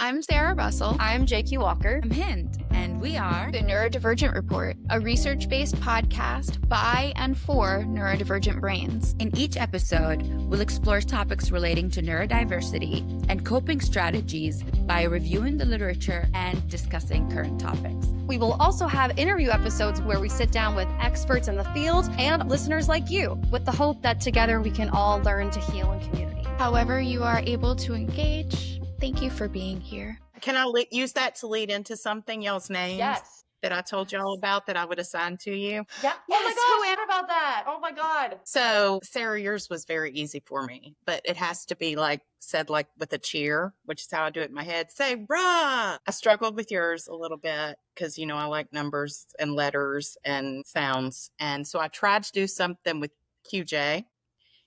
I'm Sarah Russell. I'm JQ Walker. I'm Hind, and we are The Neurodivergent Report, a research-based podcast by and for neurodivergent brains. In each episode, we'll explore topics relating to neurodiversity and coping strategies by reviewing the literature and discussing current topics. We will also have interview episodes where we sit down with experts in the field and listeners like you, with the hope that together we can all learn to heal in community. However you are able to engage, thank you for being here. Can I use that to lead into something, y'all's names? Yes. That I told y'all about that I would assign to you? Yeah. Yes. Oh my gosh, I about that. Oh my God. So, Sarah, yours was very easy for me, but it has to be said with a cheer, which is how I do it in my head. Say-Rah! I struggled with yours a little bit because, I like numbers and letters and sounds. And so I tried to do something with QJ,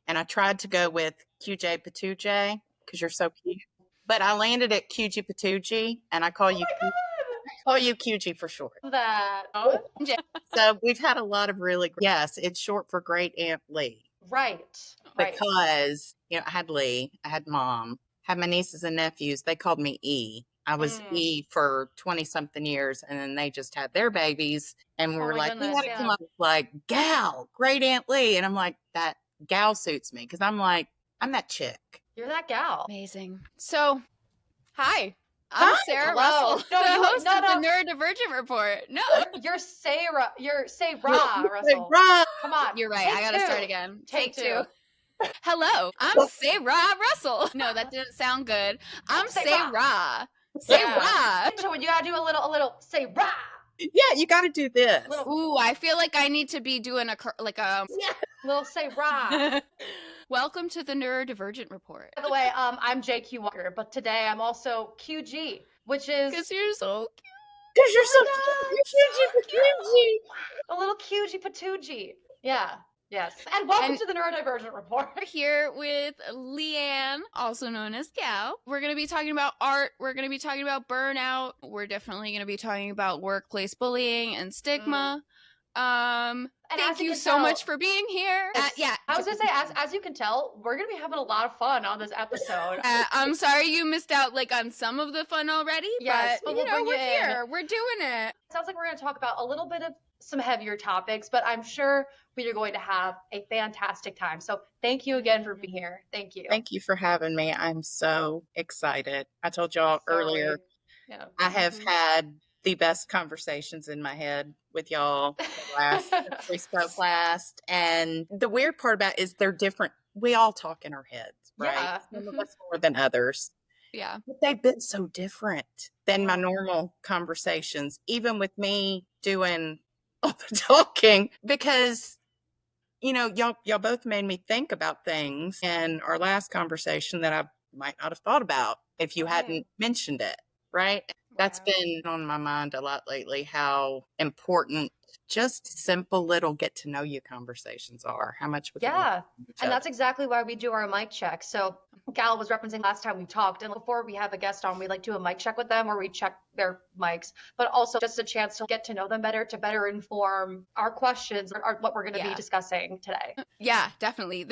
and I tried to go with QG Patooj because you're so cute. But I landed at QG Patooj, and I call you QG for short. That. So we've had a lot of yes, it's short for Great Aunt Leigh. Right. Because, I had Leigh, I had Mom, had my nieces and nephews. They called me E. I was E for 20-something years, and then they just had their babies. And we were like, we had to come up with Gal, Great Aunt Leigh. And I'm like, that gal suits me because I'm that chick. You're that gal. Amazing. So, hi. I'm Sarah Hello. Russell, the host of the Neurodivergent Report. No. You're Say-Rah. You're Say-Rah, Russell. Say-Rah. Come on. You're right. I got to start again. Take two. Hello. I'm Say-Rah Russell. No, that didn't sound good. I'm Say-Rah. Say-Rah. So when you got to do a little Say-Rah. Yeah, you got to do this. Ooh, I feel like I need to be doing Little Say-Rah. Welcome to the Neurodivergent Report. By the way, I'm JQ Walker, but today I'm also QG, which is... Because you're so cute. Because you're so cute. A little QG Patooj. Yeah. Yes. And welcome to the Neurodivergent Report. We're here with Leigh Ann, also known as Gal. We're going to be talking about art. We're going to be talking about burnout. We're definitely going to be talking about workplace bullying and stigma. Thank you so much for being here. I was going to say, as you can tell, we're going to be having a lot of fun on this episode. I'm sorry you missed out on some of the fun already, yes, but we're here. We're doing it. Sounds like we're going to talk about a little bit of some heavier topics, but I'm sure we are going to have a fantastic time. So thank you again for being here. Thank you. Thank you for having me. I'm so excited. I told y'all earlier, I have had the best conversations in my head with y'all since we spoke last. And the weird part about it is they're different. We all talk in our heads, right? Yeah. Some of us more than others. Yeah. But they've been so different than my normal conversations, even with me doing all the talking, because y'all both made me think about things in our last conversation that I might not have thought about if you hadn't mentioned it, right? That's been on my mind a lot lately, how important just simple little get to know you conversations are. How much we and that's exactly why we do our mic check. So Gal was referencing last time we talked, and before we have a guest on, we do a mic check with them where we check their mics, but also just a chance to get to know them better, to better inform our questions or what we're going to be discussing today. Yeah, definitely.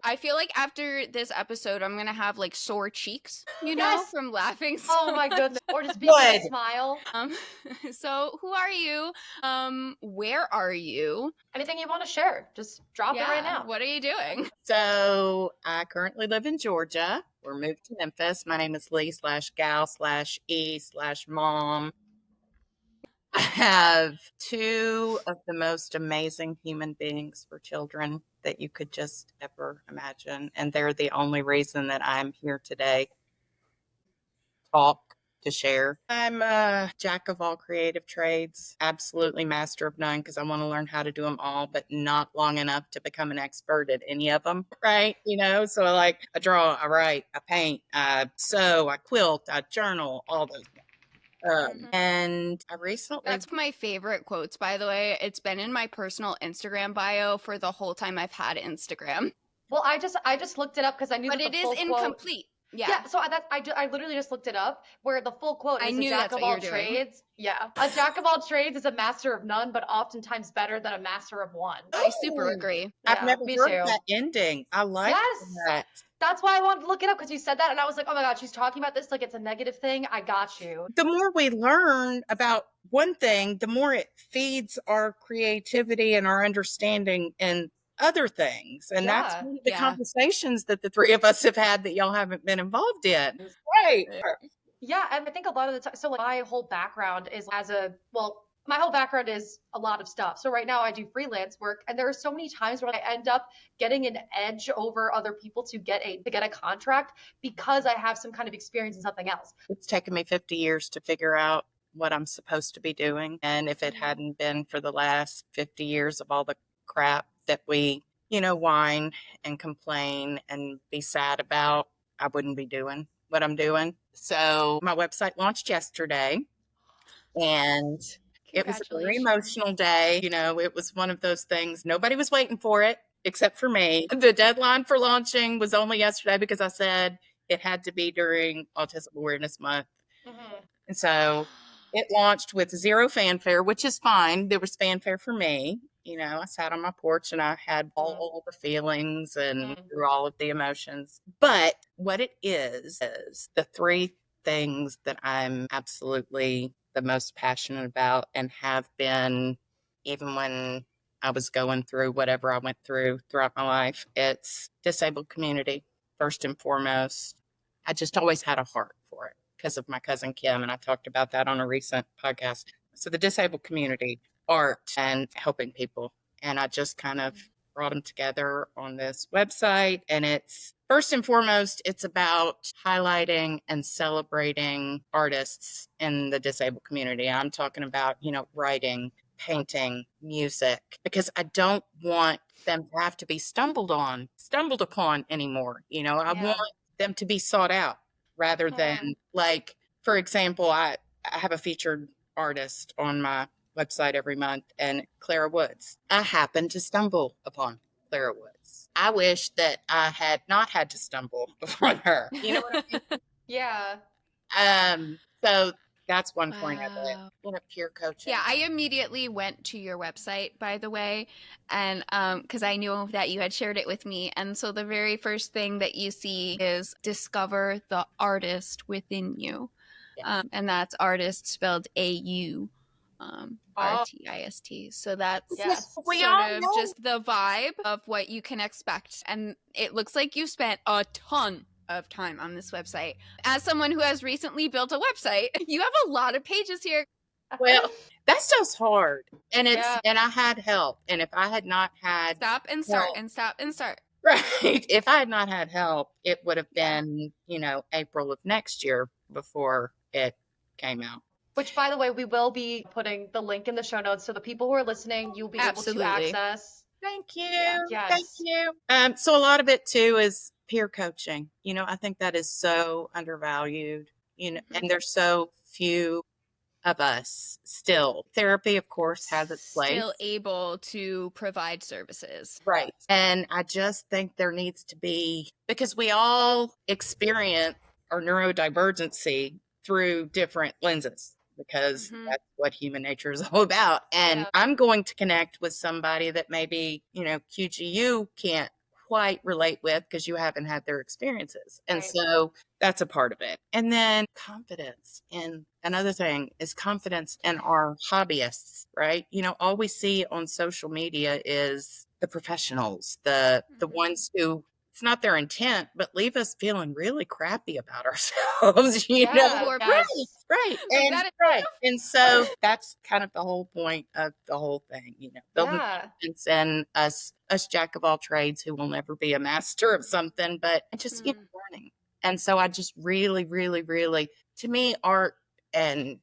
I feel like after this episode, I'm going to have sore cheeks, from laughing so Oh my goodness. Or just being able to smile. So who are you? Where are you? Anything you want to share, just drop it right now. What are you doing? So I currently live in Georgia. We're moved to Memphis. My name is Leigh/Gal/E/Mom. I have two of the most amazing human beings for children that you could just ever imagine. And they're the only reason that I'm here today. To share. I'm a jack of all creative trades, absolutely master of none, because I want to learn how to do them all, but not long enough to become an expert at any of them, right? So I draw, I write, I paint, I sew, I quilt, I journal, all those. And I recently... That's my favorite quotes, by the way. It's been in my personal Instagram bio for the whole time I've had Instagram. Well, I just looked it up because I knew but that it is incomplete. Yeah, so I literally just looked it up where the full quote is a jack of all trades. Yeah, a jack of all trades is a master of none, but oftentimes better than a master of one. I super agree. I've never heard that ending. I like that. That's why I wanted to look it up, because you said that and I was like, oh my God, she's talking about this like it's a negative thing. I got you. The more we learn about one thing, the more it feeds our creativity and our understanding in other things. And that's Yeah. one of the Yeah. conversations that the three of us have had that y'all haven't been involved in. It's great. Yeah, and I think a lot of the time, so like my whole background is my whole background is a lot of stuff. So right now I do freelance work, and there are so many times where I end up getting an edge over other people to get a contract because I have some kind of experience in something else. It's taken me 50 years to figure out what I'm supposed to be doing. And if it Mhm. hadn't been for the last 50 years of all the crap that we, whine and complain and be sad about, I wouldn't be doing what I'm doing. So my website launched yesterday, and it was a very Congratulations. emotional day. It was one of those things. Nobody was waiting for it except for me. The deadline for launching was only yesterday because I said it had to be during Autism Awareness Month. Mhm. And so it launched with zero fanfare, which is fine. There was fanfare for me. I sat on my porch and I had all the feelings and through all of the emotions. But what it is the three things that I'm absolutely the most passionate about and have been even when I was going through whatever I went through throughout my life. It's disabled community, first and foremost. I just always had a heart for it because of my cousin Kim, and I talked about that on a recent podcast. So the disabled community, art, and helping people. And I just kind of brought them together on this website. And it's first and foremost, it's about highlighting and celebrating artists in the disabled community. I'm talking about, writing, painting, music, because I don't want them to have to be stumbled upon anymore. I want them to be sought out rather than like, for example, I have a featured artist on my website every month, and Clara Woods. I happened to stumble upon Clara Woods. I wish that I had not had to stumble upon her. You know what I mean? Yeah. So that's one point of it. Wow. Peer coaching. Yeah, I immediately went to your website, by the way, and because I knew that you had shared it with me. And so the very first thing that you see is discover the artist within you. Yes. And that's artist spelled AU. AuRTistic. So that's Yes. We sort all of know. just the vibe of what you can expect. And it looks like you spent a ton of time on this website. As someone who has recently built a website, you have a lot of pages here. Well, that's just hard. And Yeah. and I had help. And if I had not had Stop and start help, and stop and start. right. If I had not had help, it would have been, April of next year before it came out. Which, by the way, we will be putting the link in the show notes, so the people who are listening, you'll be able to Absolutely. access. Thank you. Yes. Thank you. So a lot of it too is peer coaching. I think that is so undervalued, and there's so few of us still. Therapy, of course, has its place. Still able to provide services. Right. And I just think there needs to be, because we all experience our neurodivergency through different lenses, because that's what human nature is all about. And I'm going to connect with somebody that maybe, QGU can't quite relate with because you haven't had their experiences. And so that's a part of it. And then confidence. And another thing is confidence in our hobbyists, right? All we see on social media is the professionals, the ones who, it's not their intent, but leave us feeling really crappy about ourselves, Or Right. And right. And so that's kind of the whole point of the whole thing, building confidence in us jack of all trades who will never be a master of something, but just learning. And so I just really, really, really, to me, art and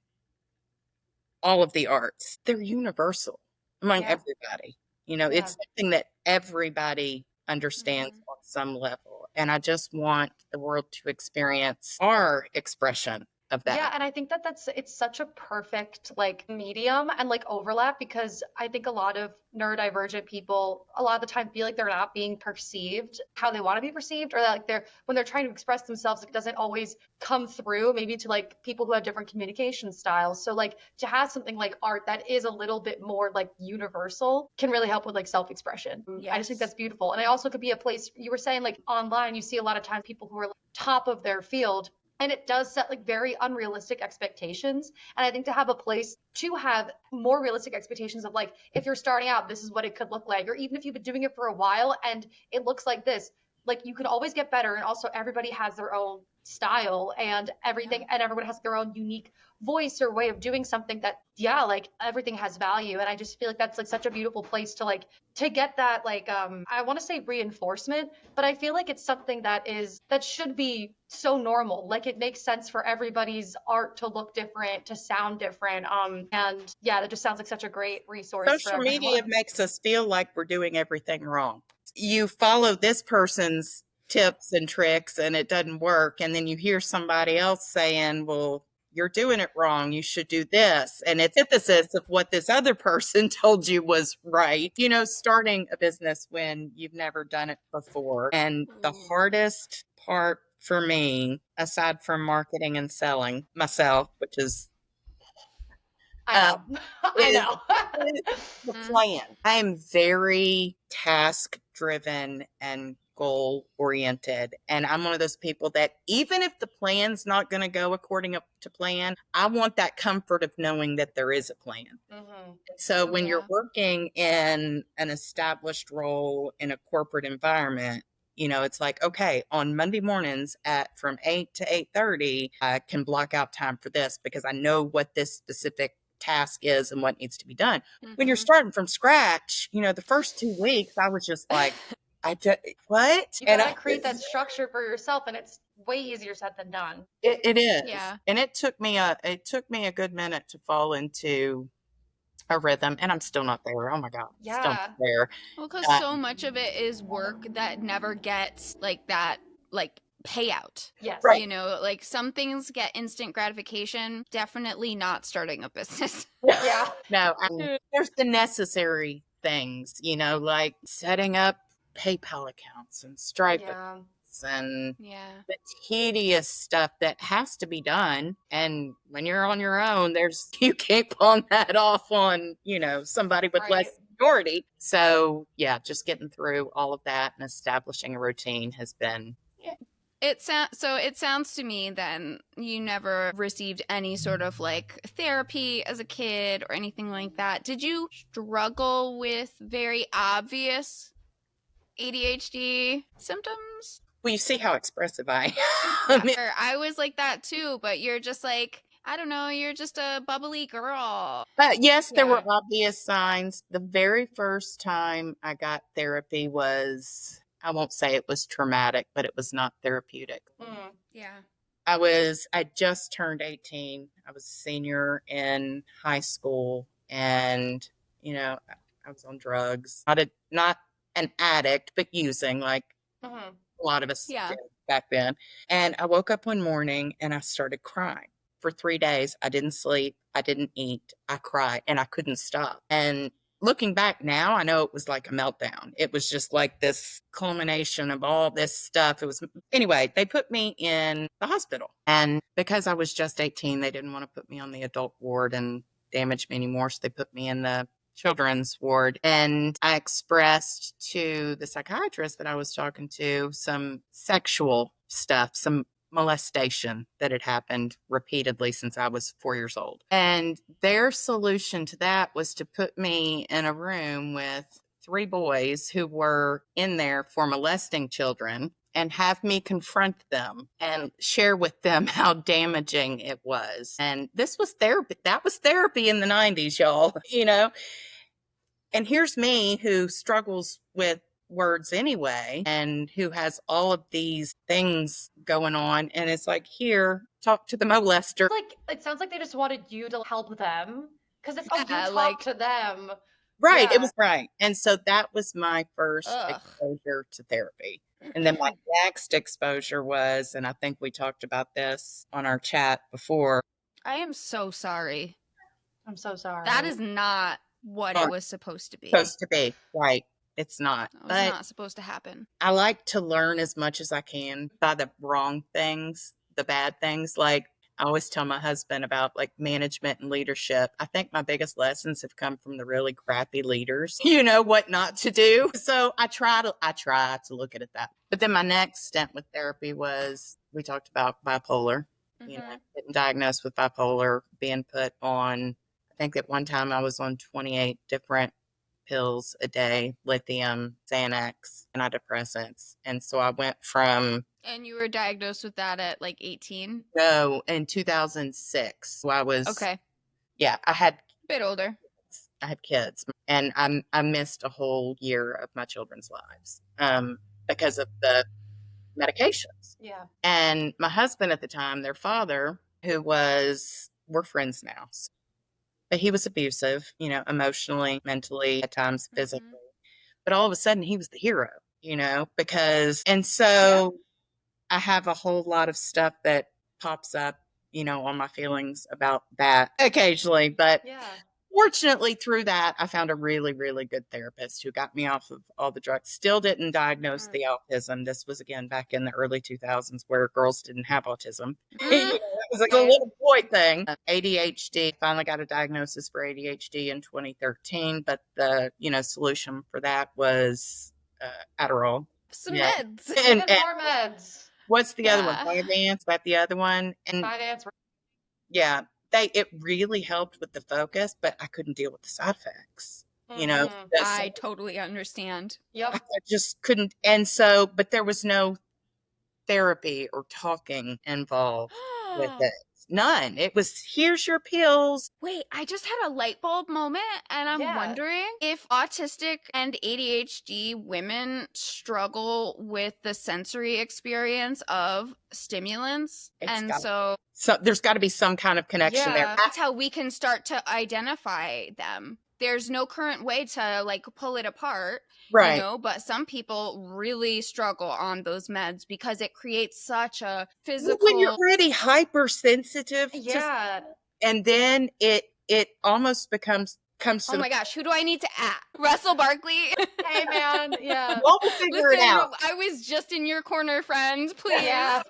all of the arts, they're universal among everybody. It's something that everybody understands on some level. And I just want the world to experience our expression of that. Yeah, and I think that it's such a perfect like medium and like overlap, because I think a lot of neurodivergent people a lot of the time feel like they're not being perceived how they want to be perceived, or that, like they're when they're trying to express themselves, it doesn't always come through maybe to like people who have different communication styles. So like to have something like art that is a little bit more like universal can really help with like self-expression. I just think Yes. that's beautiful. And it also could be a place, you were saying like online you see a lot of times people who are like, top of their field, and it does set like very unrealistic expectations. And I think to have a place to have more realistic expectations of like, if you're starting out, this is what it could look like. Or even if you've been doing it for a while and it looks like this, like you could always get better. And also everybody has their own style and everything, and everyone has their own unique voice or way of doing something that, yeah, like everything has value. And I just feel like that's like such a beautiful place to like to get that like I want to say reinforcement, but I feel like it's something that should be so normal. Like it makes sense for everybody's art to look different, to sound different. And yeah, that just sounds like such a great resource for Social media everyone. makes us feel like we're doing everything wrong. You follow this person's tips and tricks and it doesn't work. And then you hear somebody else saying, well, you're doing it wrong. You should do this. And it's antithesis of what this other person told you was right. You know, starting a business when you've never done it before. And the hardest part for me, aside from marketing and selling myself, which is I know. I is know. the plan. I am very task driven and goal oriented. And I'm one of those people that even if the plan's not going to go according to plan, I want that comfort of knowing that there is a plan. Mhm. So when you're Yeah. working in an established role in a corporate environment, you know, it's like, okay, on Monday mornings at from 8 to 8:30, I can block out time for this because I know what this specific task is and what needs to be done. When you're starting from scratch, you know, the first 2 weeks, I was just like, what? You And gotta create that structure for yourself, and it's way easier said than done. it is. Yeah. And it took me a good minute to fall into a rhythm, and I'm still not there. Oh my God, still not Yeah. there. Well, because Uh, so much of it is work that never gets like that, like payout. Yes. Right. You know, like some things get instant gratification. Definitely not starting a business. Yeah. No, there's the necessary things, you know, like setting up PayPal accounts and Stripe Yeah. accounts and Yeah. the tedious stuff that has to be done. And when you're on your own, you can't pawn that off on, you know, somebody with Right. less seniority. So yeah, just getting through all of that and establishing a routine has been It sounds to me then you never received any sort of like therapy as a kid or anything like that. Did you struggle with very obvious ADHD symptoms? well, you see how expressive I am. Yeah, I was like that too, but you're just like, I don't know, you're just a bubbly girl. Yes, there were Yeah. obvious signs. The very first time I got therapy was, I won't say it was traumatic, but it was not therapeutic. Mm. Yeah. I just turned 18. I was a senior in high school and, you know, I was on drugs. Not an addict, but using like Mhm. a lot of us Yeah. did back then. And I woke up one morning and I started crying. For 3 days, I didn't sleep. I didn't eat. I cried and I couldn't stop. And looking back now, I know it was like a meltdown. It was just like this culmination of all this stuff. Anyway, they put me in the hospital. And because I was just 18, they didn't want to put me on the adult ward and damage me anymore. So they put me in the children's ward. And I expressed to the psychiatrist that I was talking to some sexual stuff, some molestation that had happened repeatedly since I was 4 years old. And their solution to that was to put me in a room with 3 boys who were in there for molesting children and have me confront them and share with them how damaging it was. And this was therapy. That was therapy in the 90s, y'all, you know? And here's me who struggles with words anyway and who has all of these things going on. And it's like, here, talk to the molester. Like it sounds like they just wanted you to help them, because it's oh, you Yeah, talk like to them. Right. It Yeah. was right. And so that was my first Ugh. exposure to therapy. And then my next exposure was, and I think we talked about this on our chat before, I am so sorry. I'm so sorry. That is not what it Right. was supposed to be. supposed to be. Right. It's not. That was But not supposed to happen. I like to learn as much as I can by the wrong things, the bad things. Like I always tell my husband about like management and leadership. I think my biggest lessons have come from the really crappy leaders, what not to do. So I try to look at it that. But then my next stint with therapy was, we talked about bipolar, getting diagnosed with bipolar, being put on, I think at one time I was on 28 different pills a day, lithium, Xanax, antidepressants. And so I went from And you were diagnosed with that at like 18? no in 2006. So I was Okay. I had Bit older. kids, and I missed a whole year of my children's lives because of the medications. Yeah. And my husband at the time, their father, we're friends now, but he was abusive, emotionally, mentally, at times physically. But all of a sudden he was the hero, and so I have a whole lot of stuff that pops up, on my feelings about that occasionally. But Yeah. fortunately, through that, I found a really, really good therapist who got me off of all the drugs. Still didn't diagnose the autism. This was, again, back in the early 2000s where girls didn't have autism. It was like a little boy thing. ADHD, finally got a diagnosis for ADHD in 2013. But the, solution for that was Adderall. Some Yeah. meds. Even more meds. What's the other one? Yeah. Vyvanse, is that the other one? And Finance. yeah, it really helped with the focus, but I couldn't deal with the side effects. I totally understand. Yep. I just couldn't. And so, but there was no therapy or talking involved with it. None. It was, here's your pills. Wait, I just had a light bulb moment, and I'm wondering if autistic and ADHD women struggle with the sensory experience of stimulants. So there's got to be some kind of connection there. That's how we can start to identify them. There's no current way to like pull it apart, right? But some people really struggle on those meds because it creates such a physical. When you're already hypersensitive, and then it almost comes to. Oh my gosh, who do I need to at? Russell Barkley. Hey man, yeah. We'll figure it out. I was just in your corner, friend. Please. Yeah.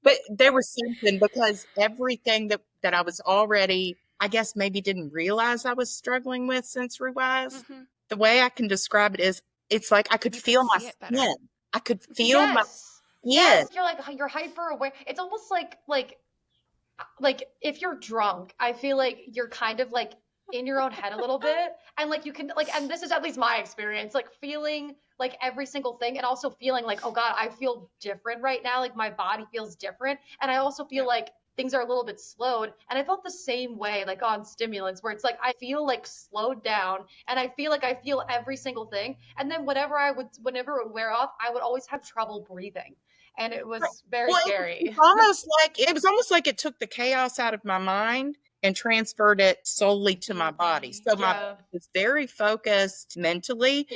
But there was something, because everything that I was already, I guess maybe didn't realize I was struggling with sensory-wise. The way I can describe it is, it's like I could feel my skin. I could feel my skin. Yes, you're hyper aware. It's almost like if you're drunk, I feel like you're kind of like in your own head a little bit, and like you can like, and this is at least my experience, like feeling like every single thing, and also feeling like, oh God, I feel different right now. Like my body feels different, and I also feel like things are a little bit slowed. And I felt the same way, like on stimulants, where it's like I feel like slowed down, and I feel like I feel every single thing. And then whenever it would wear off, I would always have trouble breathing. And it was very scary. It was almost like it took the chaos out of my mind and transferred it solely to my body. So my body was very focused mentally,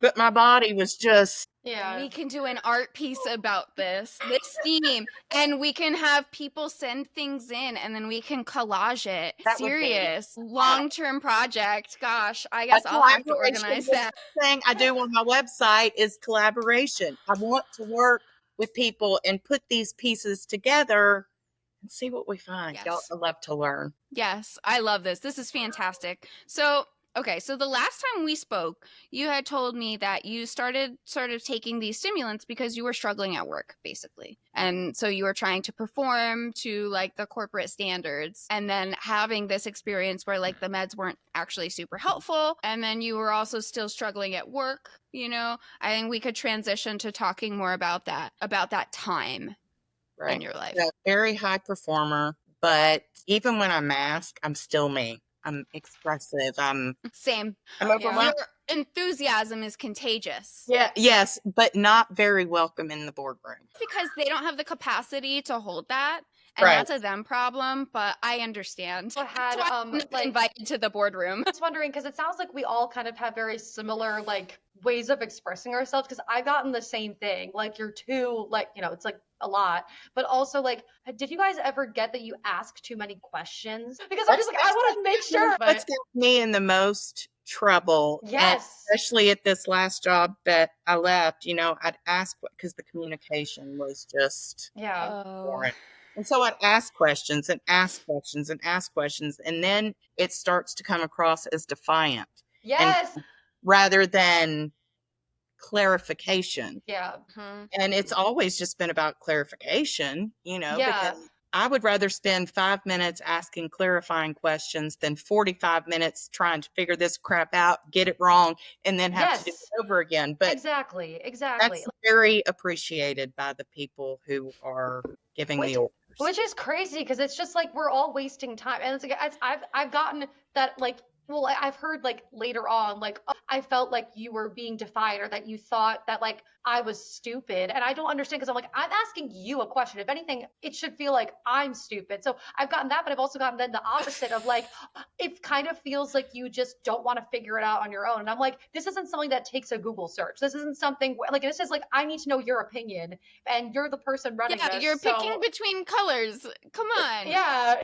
but my body was just. Yeah. We can do an art piece about this theme, and we can have people send things in, and then we can collage it. Serious long-term project. Gosh, I guess I'll have to organize that. Thing I do on my website is collaboration. I want to work with people and put these pieces together and see what we find. Y'all love to learn. Yes, I love this. This is fantastic. So the last time we spoke, you had told me that you started sort of taking these stimulants because you were struggling at work, basically. And so you were trying to perform to like the corporate standards, and then having this experience where like the meds weren't actually super helpful. And then you were also still struggling at work. I think we could transition to talking more about that time in your life. Yeah, very high performer, but even when I'm masked, I'm still me. I'm expressive. Same. I'm overwhelmed. Your enthusiasm is contagious. Yeah. Yes, but not very welcome in the boardroom. Because they don't have the capacity to hold that. And Right. that's a them problem, but I understand. I had, That's why I'm not like- invited to the boardroom. I was wondering, because it sounds like we all kind of have very similar like ways of expressing ourselves, because I've gotten the same thing. Like you're too, like, you know, it's like a lot. But also, like, did you guys ever get that you ask too many questions? Because I'm just like, I want to make sure. What's But got me in the most trouble, and yes. especially at this last job that I left, you know, I'd ask because the communication was just Yeah. foreign. And so I'd ask questions and ask questions and ask questions, and then it starts to come across as defiant Yes. rather than clarification. Yeah. Mhm. And it's always just been about clarification, you know, Yeah. because I would rather spend 5 minutes asking clarifying questions than 45 minutes trying to figure this crap out, get it wrong, and then have to do Yes. it over again. But Exactly. that's very appreciated by the people who are giving the orders. Which is crazy, because it's just like we're all wasting time, and it's like I've gotten that, like, well, I've heard like later on, like, oh, I felt like you were being defiant, or that you thought that like I was stupid, and I don't understand, because I'm like, I'm asking you a question. If anything, it should feel like I'm stupid. So I've gotten that, but I've also gotten then the opposite of like, it kind of feels like you just don't want to figure it out on your own. And I'm like, this isn't something that takes a Google search. This isn't something like, this is like, I need to know your opinion, and you're the person running Yeah, this. you're so- picking between colors. Come on. Yeah.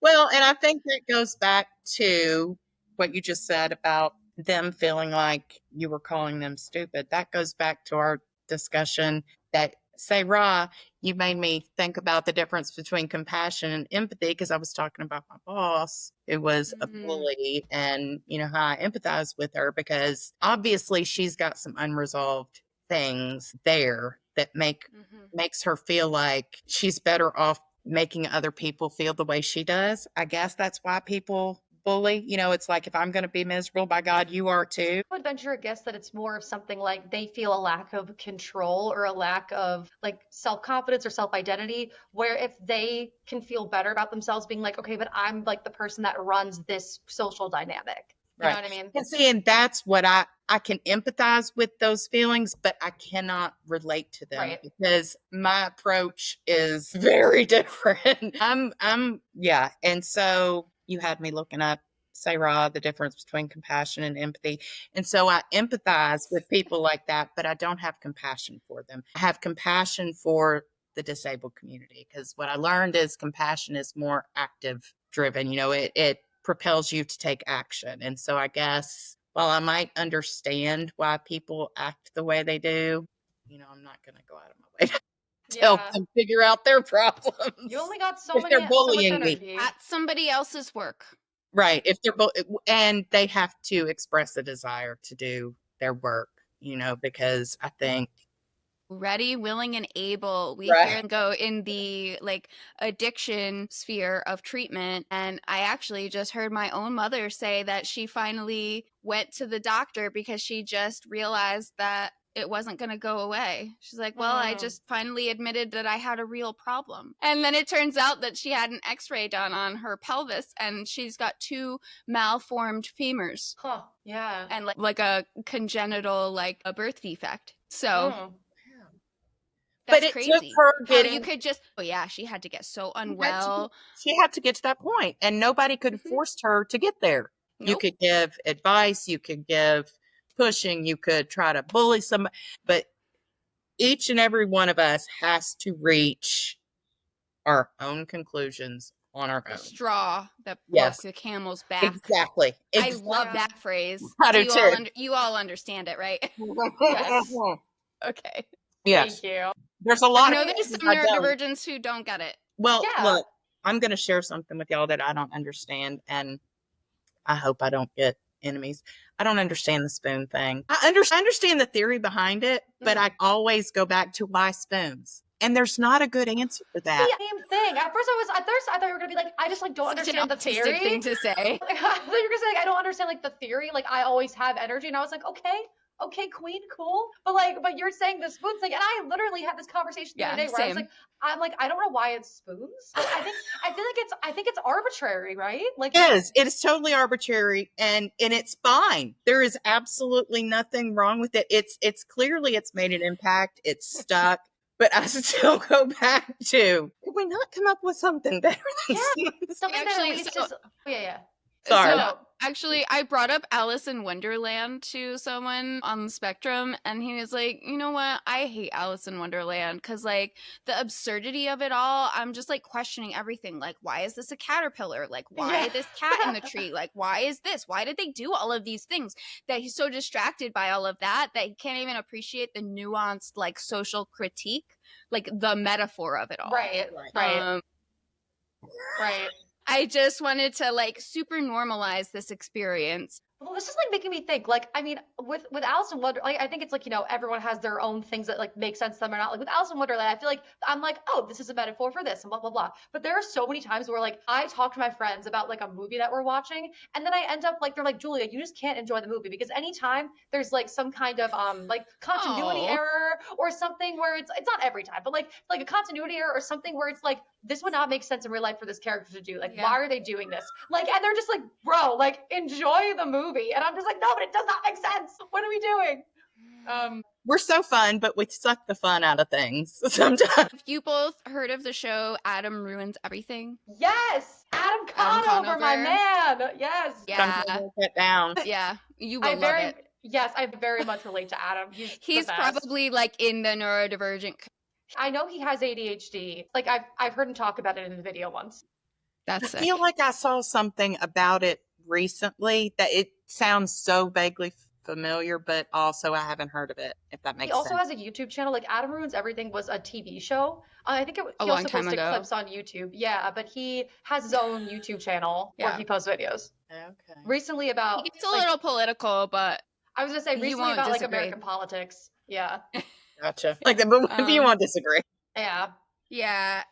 Well, and I think that goes back to what you just said about them feeling like you were calling them stupid. That goes back to our discussion that Say-Rah, you made me think about the difference between compassion and empathy, because I was talking about my boss who was a bully, and you know how I empathize with her because obviously she's got some unresolved things there that makes her feel like she's better off making other people feel the way she does. I guess that's why people bully. You know, it's like, if I'm going to be miserable, by God, you are too. I would venture a guess that it's more of something like they feel a lack of control, or a lack of like self-confidence or self-identity, where if they can feel better about themselves being like, okay, but I'm like the person that runs this social dynamic. You know what I mean? And see, and that's what I can empathize with those feelings, but I cannot relate to them because my approach is very different. Yeah. And so you had me looking up Say-Rah, the difference between compassion and empathy. And so I empathize with people like that, but I don't have compassion for them. I have compassion for the disabled community, because what I learned is compassion is more active driven. You know, it propels you to take action. And so I guess while I might understand why people act the way they do, you know, I'm not going to go out of my way to help them figure out their problems. You only got so If many, they're bullying so much me. energy. That's somebody else's work. Right. If they're and they have to express a desire to do their work, you know, because I think ready, willing, and able. We hear them go in the like addiction sphere of treatment. And I actually just heard my own mother say that she finally went to the doctor because she just realized that it wasn't going to go away. She's like, well, I just finally admitted that I had a real problem. And then it turns out that she had an x-ray done on her pelvis, and she's got 2 malformed femurs. Huh. Yeah. And like a congenital, like a birth defect. So that's but it crazy. took her getting, you could just, oh yeah, she had to get so unwell. She had to get to that point, and nobody could have forced her to get there. Nope. You could give advice, you could give pushing, you could try to bully somebody, but each and every one of us has to reach our own conclusions on our The own. straw that broke the camel's back. Exactly. I love that phrase. I do too. You all understand it, right? Yes. Okay. Yes. Thank you. There's a lot I know of there's some neurodivergents who don't get it. Well, look, I'm going to share something with y'all that I don't understand, and I hope I don't get enemies. I don't understand the spoon thing. I understand the theory behind it, but I always go back to why spoons. And there's not a good answer for that. Same thing. At first I thought you were gonna be like, I just like don't understand the theory. Thing to say. I thought you were gonna say like, I don't understand like the theory. Like I always have energy, and I was like, okay, queen, cool. But you're saying the spoons thing, and I literally had this conversation the other day where I was like, I don't know why it's spoons. But I think it's arbitrary, right? Like it is totally arbitrary, and it's fine. There is absolutely nothing wrong with it. It's clearly it's made an impact. It's stuck. but I still go back to, could we not come up with something better than Yeah. Sims? Something that Actually, at least so- is. Yeah. Sorry. So No. actually, I brought up Alice in Wonderland to someone on the spectrum, and he was like, "You know what? I hate Alice in Wonderland because, like, the absurdity of it all. I'm just like questioning everything. Like, why is this a caterpillar? Like, why Yeah. this cat in the tree? Like, why is this? Why did they do all of these things? That he's so distracted by all of that he can't even appreciate the nuanced, like, social critique, like the metaphor of it all. Right. Right. I just wanted to like super normalize this experience. Well, this is like making me think. Like, I mean, with Alice in Wonderland, like, I think it's like, everyone has their own things that like make sense to them or not. Like with Alice in Wonderland, I feel like I'm like, oh, this is a metaphor for this and blah blah blah. But there are so many times where like I talk to my friends about like a movie that we're watching, and then I end up like they're like, Julia, you just can't enjoy the movie because anytime there's like some kind of like continuity Oh. error or something where it's not every time, but like a continuity error or something where it's like this would not make sense in real life for this character to do. Like, Yeah. why are they doing this? Like, and they're just like, bro, like enjoy the movie. And I'm just like, no, but it does not make sense. What are we doing? We're so fun, but we suck the fun out of things sometimes. Have you both heard of the show Adam Ruins Everything? Yes, Adam Adam Conover, my Conover. man. Yes. Yeah. Sometimes I get down. Yeah. You will love it. Yes, I very much relate to Adam. He's the best. probably like in the neurodivergent. I know he has ADHD. Like I've heard him talk about it in the video once. That's I it. feel like I saw something about it recently that it sounds so vaguely familiar, but also I haven't heard of it, if that makes He also sense. has a YouTube channel. Like Adam Ruins Everything was a TV show. I think A he long also time posted ago. clips on YouTube. Yeah, but he has his own YouTube channel where Yeah. he posts videos. Okay. Recently about He gets a like, little political, but I was gonna say you recently won't about like disagree. American politics. Yeah. Gotcha. Like, but if you won't disagree. Yeah. yeah,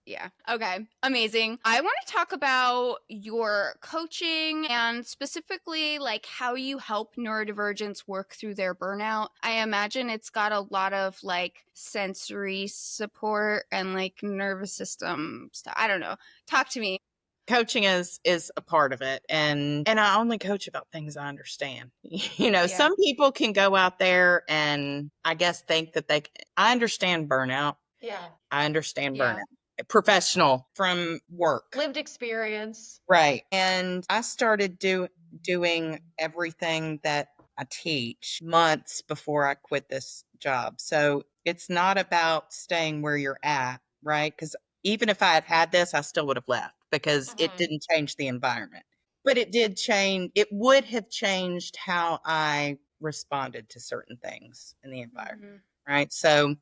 yeah. Okay. Amazing. I want to talk about your coaching and specifically like how you help neurodivergents work through their burnout. I imagine it's got a lot of like sensory support and like nervous system stuff. I don't know. Talk to me. Coaching is a part of it, and I only coach about things I understand. Yeah. Some people can go out there and I guess think that I understand burnout. Yeah. I understand Yeah. burnout. Professional from work. Lived experience. Right. And I started doing everything that I teach months before I quit this job. So it's not about staying where you're at, right? Because even if I had had this, I still would have left because it Mhm. didn't change the environment. But it did change. It would have changed how I responded to certain things in the environment, right? So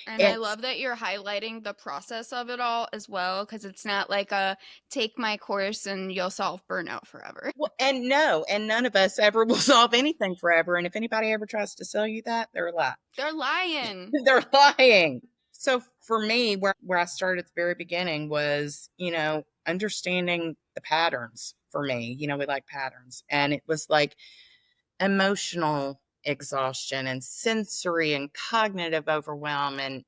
And I it's- love that you're highlighting the process of it all as well, because it's not like a take my course and you'll solve burnout forever. Well, and none of us ever will solve anything forever. And if anybody ever tries to sell you that, they're a lie. They're lying. They're lying. So for me, where I started at the very beginning was, understanding the patterns for me. We like patterns. And it was like emotional exhaustion and sensory and cognitive overwhelm and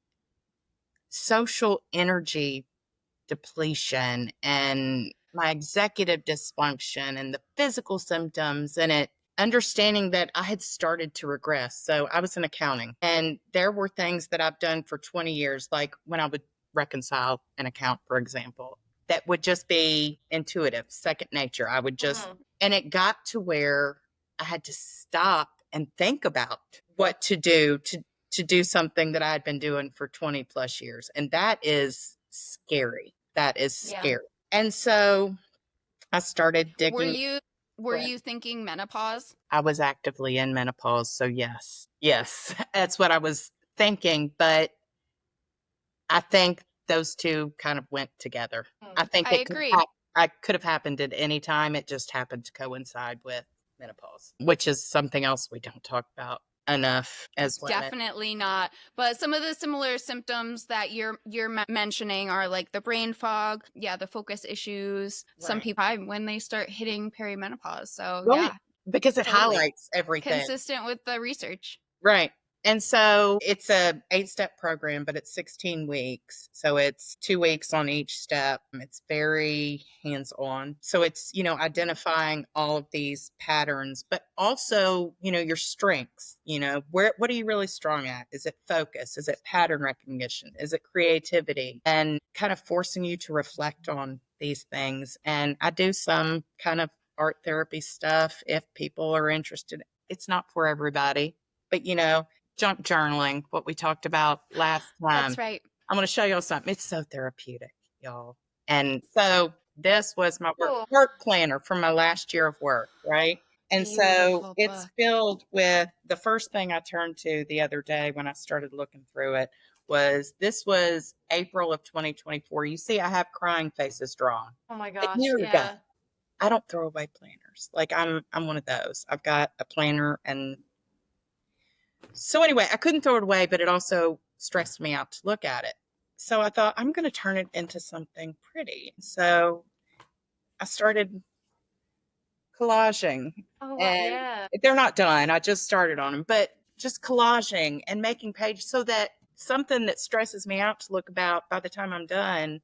social energy depletion and my executive dysfunction and the physical symptoms and it understanding that I had started to regress. So I was in accounting and there were things that I've done for 20 years, like when I would reconcile an account, for example, that would just be intuitive, second nature. I would just, and it got to where I had to stop and think about what to do to do something that I had been doing for 20 plus years. And that is scary. That is Yeah. scary. And so I started digging. Were you thinking menopause? I was actively in menopause. So yes, that's what I was thinking. But I think those two kind of went together. I think I agree. I could have happened at any time. It just happened to coincide with menopause, which is something else we don't talk about enough as well. Definitely not. But some of the similar symptoms that you're mentioning are like the brain fog, the focus issues. Some Right. people when they start hitting perimenopause. So Right. yeah, Because it Totally. highlights everything. consistent with the research. Right. And so it's a 8-step program, but it's 16 weeks. So it's 2 weeks on each step. It's very hands-on. So it's, identifying all of these patterns, but also, your strengths, what are you really strong at? Is it focus? Is it pattern recognition? Is it creativity? And kind of forcing you to reflect on these things. And I do some kind of art therapy stuff if people are interested. It's not for everybody, but junk journaling, what we talked about last time. That's right. I'm going to show y'all something. It's so therapeutic, y'all. And so this was my Cool. work planner from my last year of work, right? And so Beautiful it's book. filled with the first thing I turned to the other day when I started looking through it was April of 2024. You see, I have crying faces drawn. Oh my A gosh. year ago. Yeah. I don't throw away planners. Like I'm one of those. I've got a planner, and so anyway, I couldn't throw it away, but it also stressed me out to look at it. So I thought I'm going to turn it into something pretty. So I started collaging. Oh, wow. And Yeah. they're not done. I just started on them, but just collaging and making pages so that something that stresses me out to look about, by the time I'm done,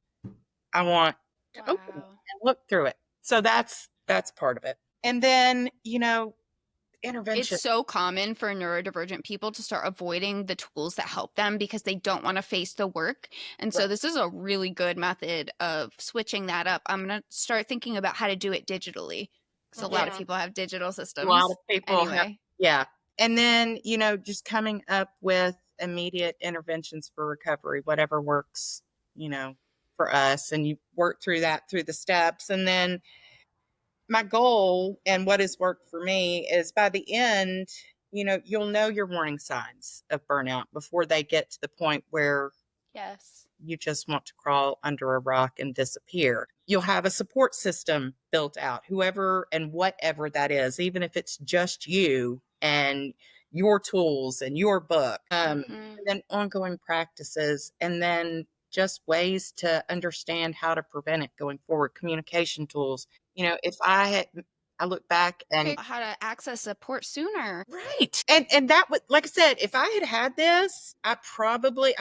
I want to open it and look through it. So that's part of it. And then, intervention. It's so common for neurodivergent people to start avoiding the tools that help them because they don't want to face the work. And so Right. this is a really good method of switching that up. I'm going to start thinking about how to do it digitally because a lot of Mhm. people have digital systems. A lot of people have, anyway. yeah. And then, just coming up with immediate interventions for recovery, whatever works, for us. And you work through that through the steps. And then my goal and what has worked for me is by the end, you'll know your warning signs of burnout before they get to the point where Yes. you just want to crawl under a rock and disappear. You'll have a support system built out, whoever and whatever that is, even if it's just you and your tools and your book, and then ongoing practices, and then just ways to understand how to prevent it going forward, communication tools. If I look back and Figure out how to access support sooner. right. And that would, like I said, if I had this, I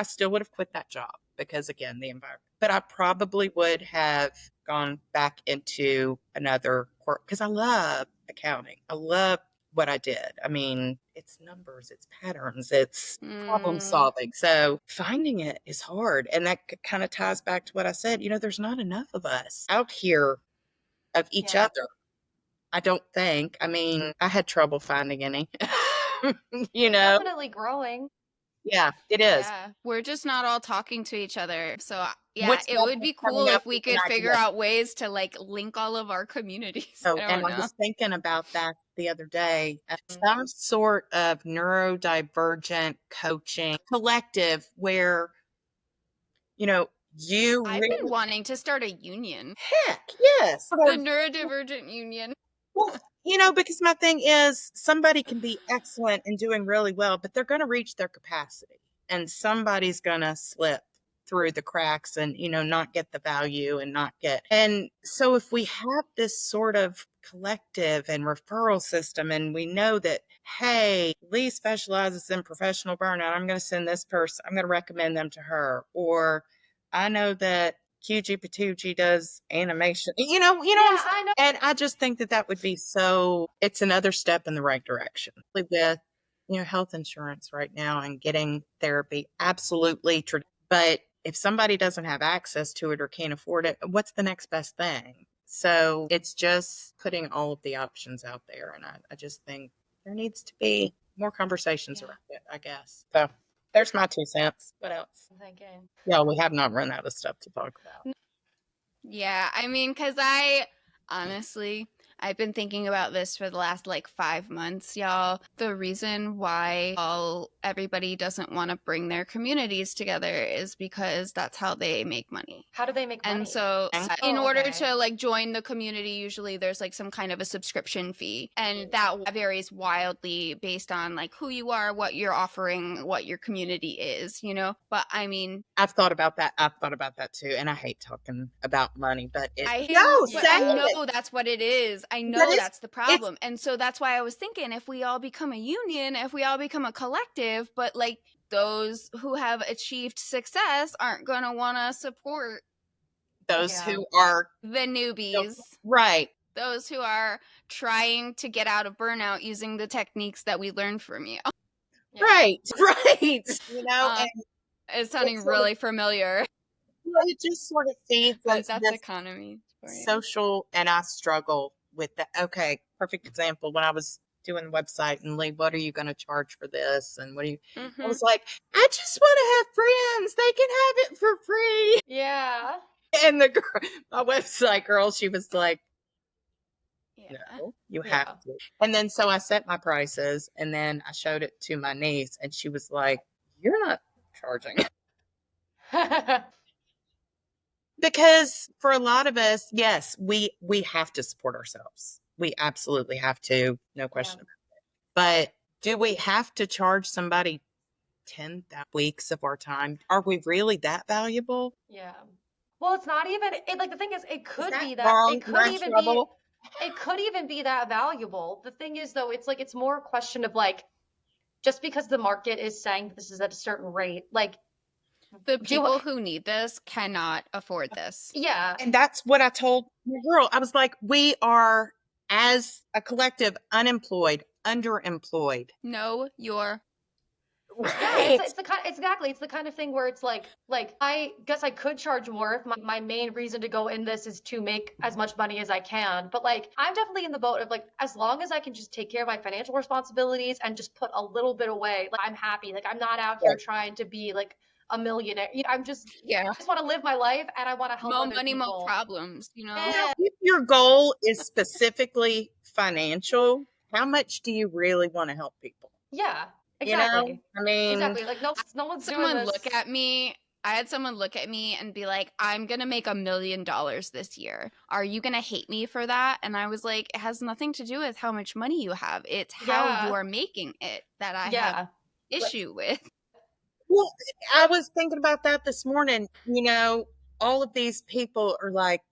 still would have quit that job because again, the environment, but I probably would have gone back into another work because I love accounting. I love what I did. I mean, it's numbers, it's patterns, it's problem solving. So finding it is hard. And that kind of ties back to what I said. There's not enough of us out here of each Yeah. other. I don't think. I mean, I had trouble finding any. Definitely growing. Yeah, it is. Yeah, we're just not all talking to each other. So yeah, What's it would be cool if we could figure out. out ways to like link all of our communities. Oh, I and don't I know. was thinking about that the other day. Some sort of neurodivergent coaching collective where, you I've really, been wanting to start a union, heck, yes. the neurodivergent union. Well, because my thing is somebody can be excellent and doing really well, but they're going to reach their capacity and somebody's going to slip through the cracks and, not get the value and not get. And so if we have this sort of collective and referral system and we know that, hey, Leigh specializes in professional burnout, I'm going to send this person, I'm going to recommend them to her. Or I know that QG Patooj does animation, Yeah, I know. and I just think that would be it's another step in the right direction with, health insurance right now and getting therapy. Absolutely. But if somebody doesn't have access to it or can't afford it, what's the next best thing? So it's just putting all of the options out there. And I just think there needs to be more conversations around it, I guess. So there's my 2 cents. What else? I'm thinking. Yeah, we have not run out of stuff to talk about. Yeah, I mean, because honestly, I've been thinking about this for the last 5 months, y'all. The reason why everybody doesn't want to bring their communities together is because that's how they make money. How do they make money? And so in Oh, order okay. to join the community, usually there's some kind of a subscription fee. And that varies wildly based on who you are, what you're offering, what your community is, But I mean, I've thought about that. I've thought about that too. And I hate talking about money, but I no, but say I know it. that's what it is. I That know is- that's the problem. And so that's why I was thinking if we all become a union, if we all become a collective, but like those who have achieved success aren't going to want to support those Yeah. who are the newbies, right. those who are trying to get out of burnout using the techniques that we learned from you. Yeah. Right. Right. You know, Um, and It's sounding it's sort really familiar, it just sort of feeds but into that's this economy for you. social, and I struggle with that. Okay, perfect example. When I was doing the website and Leigh, what are you going to charge for this? And what do you, I Mhm. was like, I just want to have friends. They can have it for free. Yeah. And the girl, my website girl, she was like, Yeah. no, you Yeah. have to. And then so I set my prices and then I showed it to my niece and she was like, you're not charging. Because for a lot of us, yes, we have to support ourselves. We absolutely have to, no question about it. But do we have to charge somebody 10 weeks of our time? Are we really that valuable? Yeah. Well, it's not even like the thing is it Is could that be that wrong? it Am could I in even be trouble? it could even be that valuable. The thing is though, it's like it's more a question of like just because the market is saying this is at a certain rate, like The do people who need this cannot afford this. yeah. And that's what I told my girl. I was like, we are, as a collective, unemployed, underemployed. Know your Yeah, Right. it's the kind exactly. It's the kind of thing where it's like I guess I could charge more if my main reason to go in this is to make as much money as I can. But like I'm definitely in the boat of like as long as I can just take care of my financial responsibilities and just put a little bit away, like I'm happy. Like I'm not out here Right. trying to be like a millionaire. I'm just yeah. I just want to live my life and I want to help More other money, more people. problems, you know? Yeah. Now, if your goal is specifically financial, how much do you really want to help people? Yeah, You know, exactly. I mean, Exactly. Like no one's doing Someone this. look at me. I had someone look at me and be like, I'm going to make $1 million this year. Are you going to hate me for that? And I was like, it has nothing to do with how much money you have. It's how Yeah. you are making it that I have Yeah. issue with. well, I was thinking about that this morning. You know, all of these people are like,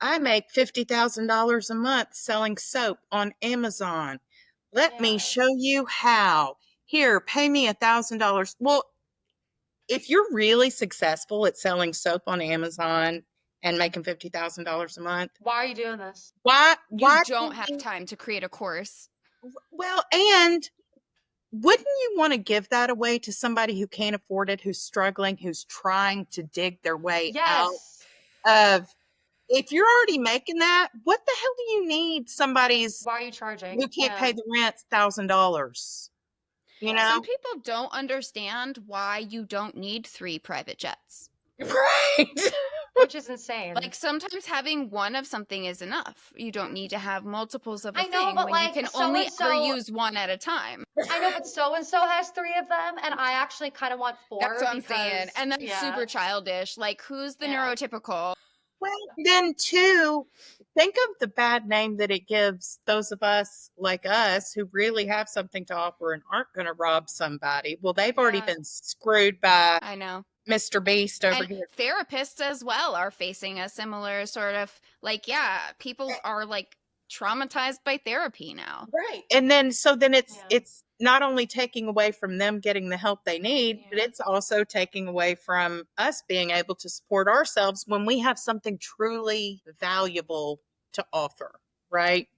I make $50,000 a month selling soap on Amazon. Let me Yeah. show you how. Here, pay me $1,000. Well, if you're really successful at selling soap on Amazon and making $50,000 a month, Why are you doing this? why You don't do have you- time to create a course. well, and wouldn't you want to give that away to somebody who can't afford it, who's struggling, who's trying to dig their way out Yes. of, if you're already making that, what the hell do you need somebody's Why are you charging? who can't Yeah. pay the rent $1,000? You Yeah. Some know? people don't understand why you don't need 3 private jets. Right. Which is insane. Like sometimes having one of something is enough. You don't need to have multiples of a I know, thing but when you like can so only and ever so use one at a time. I know, but so and so has 3 of them, and I actually kind of want 4 That's what I'm because saying. And that's yeah. super childish. Like who's the Yeah. neurotypical? Well, then too, think of the bad name that it gives those of us like us who really have something to offer and aren't going to rob somebody. Well, they've already Yeah. been screwed by I know. Mr. Beast over And here. therapists as well are facing a similar sort of like, yeah, people are like traumatized by therapy now. Right. And then so then Yeah. it's not only taking away from them getting the help they need, but Yeah. it's also taking away from us being able to support ourselves when we have something truly valuable to offer, right?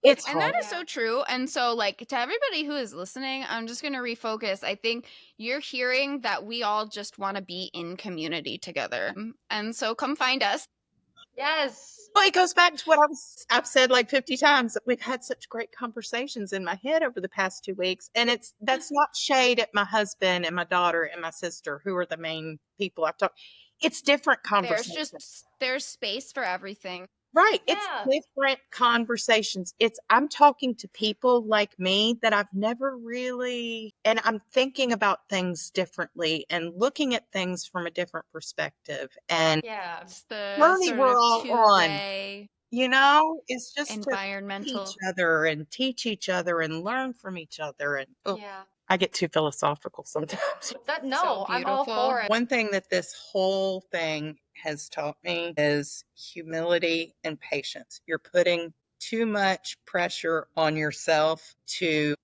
It's And hard. that is so true. And so, like, to everybody who is listening, I'm just going to refocus. I think you're hearing that we all just want to be in community together. And so come find us. Yes. Well, it goes back to what I've said like 50 times that we've had such great conversations in my head over the past 2 weeks. And that's not shade at my husband and my daughter and my sister, who are the main people I've talked. It's different conversations. There's space for everything. Right. Yeah. It's different conversations. I'm talking to people like me that I've never really, and I'm thinking about things differently and looking at things from a different perspective. And Yeah. It's the journey sort we're of all on, two-way you know, it's just to help environmental. each other and teach each other and learn from each other. And Yeah. I get too philosophical sometimes. No, I'm all beautiful. for it. One thing that this whole thing has taught me is humility and patience. You're putting too much pressure on yourself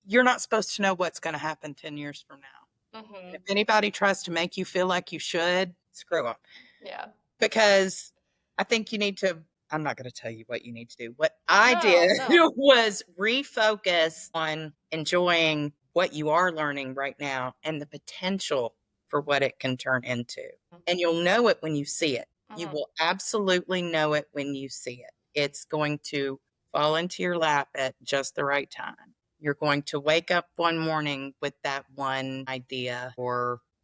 you're not supposed to know what's going to happen 10 years from now. Mm-hmm. If anybody tries to make you feel like you should, screw them. Yeah. Because I think you need to, I'm not going to tell you what you need to do. What I did No. was refocus on enjoying what you are learning right now and the potential for what it can turn into. And you'll know it when you see it. You will absolutely know it when you see it. It's going to fall into your lap at just the right time. You're going to wake up one morning with that one idea,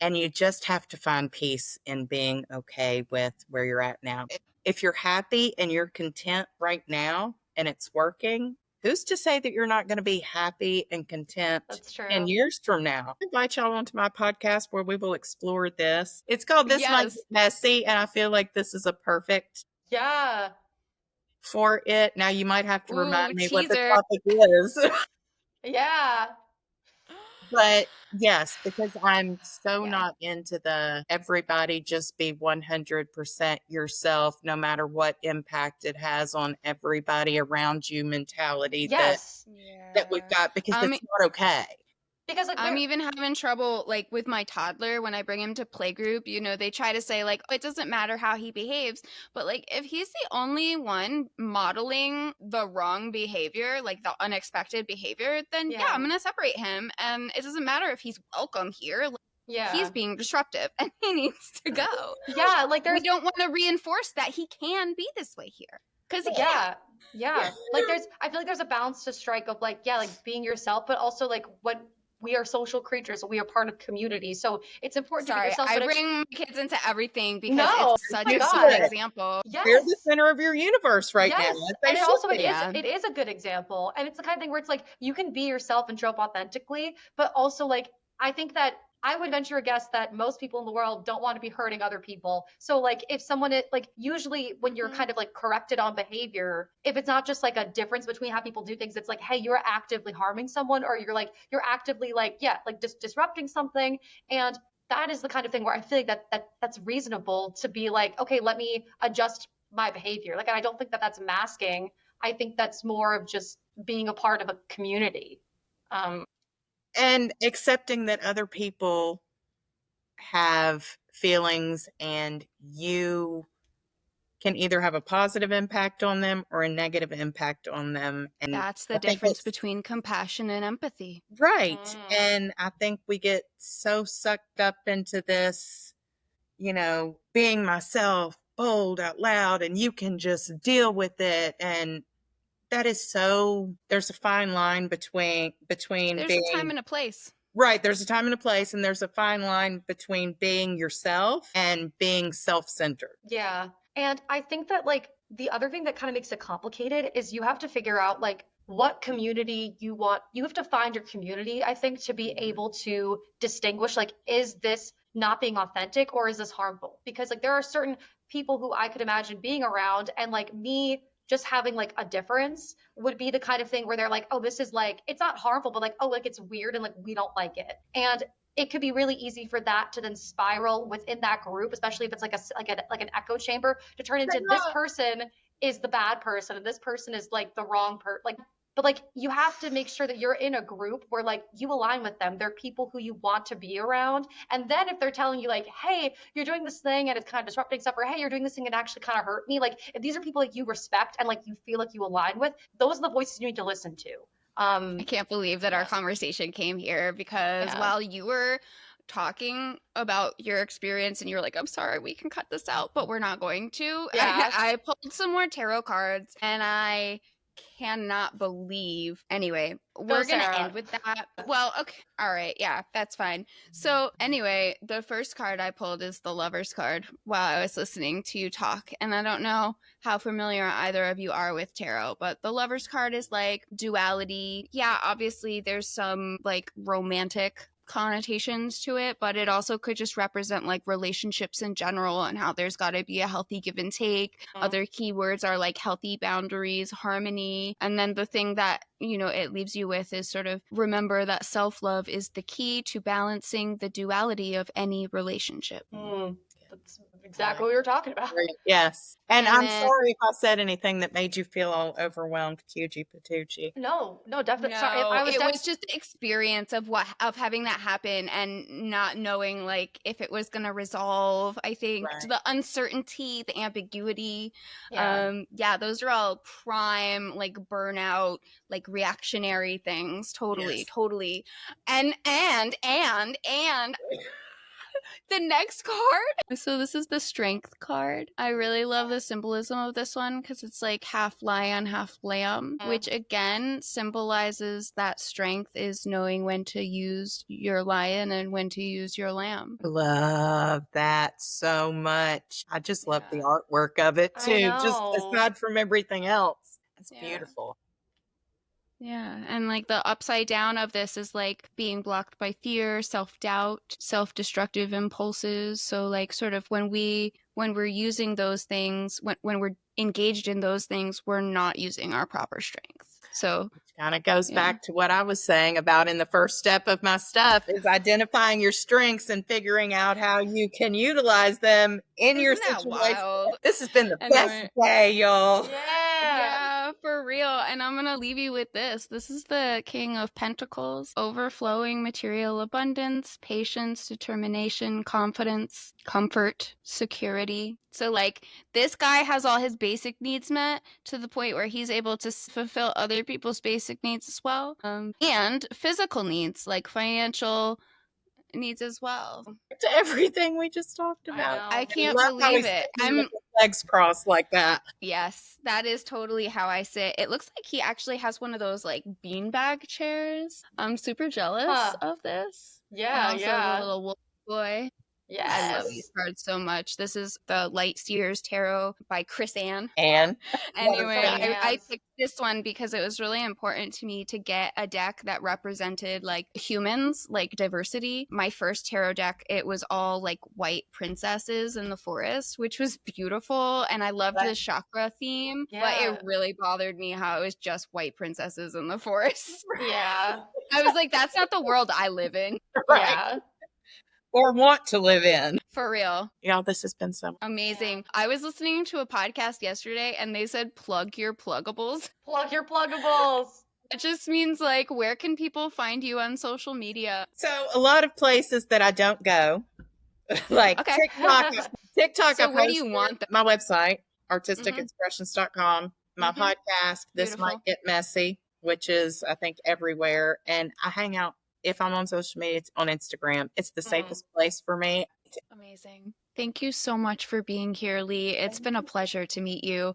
and you just have to find peace in being okay with where you're at now. If you're happy and you're content right now and it's working, who's to say that you're not going to be happy and content That's true. 10 years from now? I invite y'all onto my podcast where we will explore this. It's called This Might Get Messy, and I feel like this is a perfect for it. Now you might have to remind me what the Teaser. topic is. Yeah. But yes, because I'm so not into the everybody just be 100% yourself, no matter what impact it has on everybody around you mentality that we've got, because it's not okay. Because like I'm even having trouble like with my toddler when I bring him to playgroup. You know, they try to say like, oh, it doesn't matter how he behaves, but like if he's the only one modeling the wrong behavior, like the unexpected behavior, then I'm gonna separate him, and it doesn't matter if he's welcome here. Like, he's being disruptive and he needs to go. Like we don't want to reinforce that he can be this way here because he can't. Like I feel like there's a balance to strike of like being yourself, but also like what. We are social creatures. We are part of community. So it's important to be yourself. I bring my kids into everything because it's such a good example. They're the center of your universe right now. And it is a good example. And it's the kind of thing where it's like you can be yourself and show up authentically, but also like I think that I would venture a guess that most people in the world don't want to be hurting other people. So like if someone like usually when you're kind of like corrected on behavior, if it's not just like a difference between how people do things, it's like, hey, you're actively harming someone, or you're actively like just disrupting something. And that is the kind of thing where I feel like that's reasonable to be like, okay, let me adjust my behavior. Like, and I don't think that that's masking. I think that's more of just being a part of a community. And accepting that other people have feelings and you can either have a positive impact on them or a negative impact on them. And that's the difference between compassion and empathy. Right. And I think we get so sucked up into this, being myself, bold out loud, and you can just deal with it. And that is there's a fine line between there's a time and a place. Right. There's a time and a place, and there's a fine line between being yourself and being self-centered. Yeah. And I think that like the other thing that kind of makes it complicated is you have to figure out like what community you want. You have to find your community, I think, to be able to distinguish like, is this not being authentic or is this harmful? Because like there are certain people who I could imagine being around, and like me just having like a difference would be the kind of thing where they're like, oh, this is like, it's not harmful, but like, oh, like it's weird and like we don't like it. And it could be really easy for that to then spiral within that group, especially if it's like an echo chamber, to turn into this person is the bad person and this person is like the wrong person. Like, but like you have to make sure that you're in a group where like you align with them. They're people who you want to be around. And then if they're telling you like, hey, you're doing this thing and it's kind of disrupting stuff, or hey, you're doing this thing and it actually kind of hurt me. Like if these are people like you respect and like you feel like you align with, those are the voices you need to listen to. I can't believe that our conversation came here because while you were talking about your experience and you're like, I'm sorry, we can cut this out, but we're not going to. I pulled some more tarot cards and I cannot believe. Anyway, we're going to end with that. Well, okay. All right. Yeah, that's fine. So anyway, the first card I pulled is the Lover's card while I was listening to you talk. And I don't know how familiar either of you are with tarot, but the Lover's card is like duality. Yeah, obviously there's some like romantic connotations to it, but it also could just represent like relationships in general and how there's got to be a healthy give and take. Other keywords are like healthy boundaries, harmony. And then the thing that, it leaves you with is sort of remember that self-love is the key to balancing the duality of any relationship. That's exactly what we were talking about. Yes. And And I'm then- sorry if I said anything that made you feel all overwhelmed, QG Patooj. No, definitely. No, Sorry, I was it was just the experience of having that happen and not knowing like if it was going to resolve. I think Right. the uncertainty, the ambiguity, Yeah. those are all prime like burnout, like reactionary things. Totally. And the next card. So this is the strength card. I really love the symbolism of this one because it's like half lion, half lamb, which again symbolizes that strength is knowing when to use your lion and when to use your lamb. Love that so much. I just love the artwork of it I too, just know. aside from everything else. It's Yeah. beautiful. Yeah, and like the upside down of this is like being blocked by fear, self-doubt, self-destructive impulses. So like sort of when we're using those things, when we're engaged in those things, we're not using our proper strength. So Kind of goes back to what I was saying about in the first step of my stuff is identifying your strengths and figuring out how you can utilize them in your Isn't that situation. wild? This has been the And best day, y'all. Yeah, for real. And I'm going to leave you with this. This is the King of Pentacles, overflowing material abundance, patience, determination, confidence, comfort, security. So like this guy has all his basic needs met to the point where he's able to fulfill other people's basic needs as well. And physical needs like financial needs as well. To everything we just talked about. know. I can't love how believe he's it. sitting with his legs crossed like that. Yes, that is totally how I sit. It looks like he actually has one of those like beanbag chairs. I'm super jealous of this. Yeah, And also the little wolf boy. Yes. I love these cards so much. This is the Light Seers Tarot by Chris Ann. And Anyway, I Yes. picked this one because it was really important to me to get a deck that represented like humans, like diversity. My first tarot deck, it was all like white princesses in the forest, which was beautiful. And I loved the chakra theme, but Yeah. it really bothered me how it was just white princesses in the forest. Yeah. I was like, that's not the world I live in. Yeah. or want to live in. For real. Y'all, this has been so Amazing. I was listening to a podcast yesterday and they said plug your pluggables. Plug your pluggables. It just means like, where can people find you on social media? So a lot of places that I don't go, like Okay. TikTok. So I where do you post want them? my website, AuRTisticExpressions.com. My Mhm. podcast, This Beautiful. Might Get Messy, which is I think everywhere, and I hang out. If I'm on social media, it's on Instagram. It's the safest place for me. Amazing. Thank you so much for being here, Leigh. It's been a pleasure to meet you.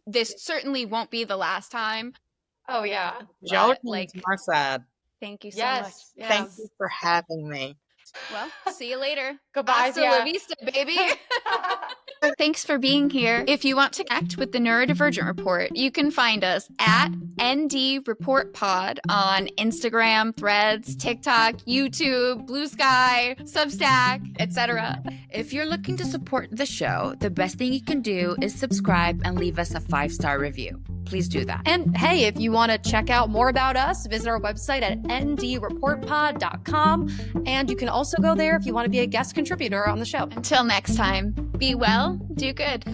This certainly won't be the last time. Oh yeah. Y'all are But, like, on my side. Thank you so Yes. much. Thank you for having me. Well, see you later. Goodbye. Hasta la vista, baby. Thanks for being here. If you want to connect with the Neurodivergent Report, you can find us at ND Report Pod on Instagram, Threads, TikTok, YouTube, Blue Sky, Substack, etc. If you're looking to support the show, the best thing you can do is subscribe and leave us a 5-star review. Please do that. And hey, if you want to check out more about us, visit our website at ndreportpod.com. And you can also go there if you want to be a guest contributor on the show. Until next time, be well, do good.